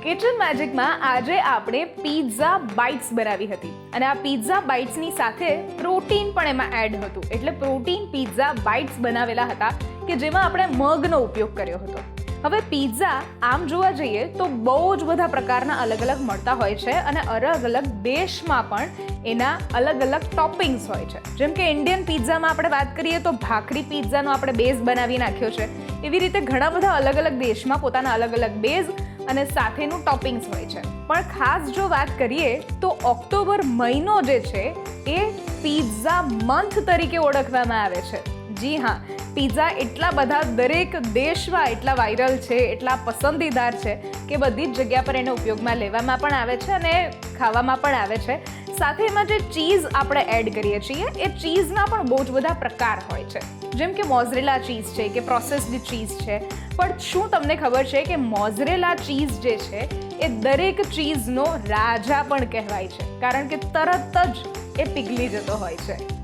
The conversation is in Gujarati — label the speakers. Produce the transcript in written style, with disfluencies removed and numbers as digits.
Speaker 1: કિચન મેજિકમાં આજે આપણે પિઝા બાઇટ્સ બનાવી હતી અને આ પિઝા બાઇટ્સની સાથે પ્રોટીન પણ એમાં એડ હતું, એટલે પ્રોટીન પિઝા બાઇટ્સ બનાવેલા હતા કે જેમાં આપણે મગનો ઉપયોગ કર્યો હતો. હવે પિઝા આમ જોવા જઈએ તો બહુ જ બધા પ્રકારના અલગ અલગ મળતા હોય છે અને અલગ અલગ દેશમાં પણ એના અલગ અલગ ટોપિંગ્સ હોય છે. જેમ કે ઇન્ડિયન પિઝામાં આપણે વાત કરીએ તો ભાખરી પિઝાનો આપણે બેઝ બનાવી નાખ્યો છે. એવી રીતે ઘણા બધા અલગ અલગ દેશમાં પોતાના અલગ અલગ બેઝ અને સાથેનું ટોપિંગ્સ હોય છે. પણ ખાસ જો વાત કરીએ તો ઓક્ટોબર મહિનો જે છે એ પિઝા મંથ તરીકે ઓળખવામાં આવે છે. જી હા, પિઝા એટલા બધા દરેક દેશમાં એટલા વાયરલ છે, એટલા પસંદીદાર છે કે બધી જ જગ્યા પર એને ઉપયોગમાં લેવામાં પણ આવે છે અને ખાવામાં પણ આવે છે. સાથે એમાં જે ચીઝ આપણે એડ કરીએ છીએ એ ચીઝના પણ બહુ જ બધા પ્રકાર હોય છે, જેમ કે મોઝરેલા ચીઝ છે કે પ્રોસેસ્ડ ચીઝ છે. પણ શું તમને ખબર છે કે મોઝરેલા ચીઝ જે છે એ દરેક ચીઝનો રાજા પણ કહેવાય છે, કારણ કે તરત જ એ પીગળી જતો હોય છે.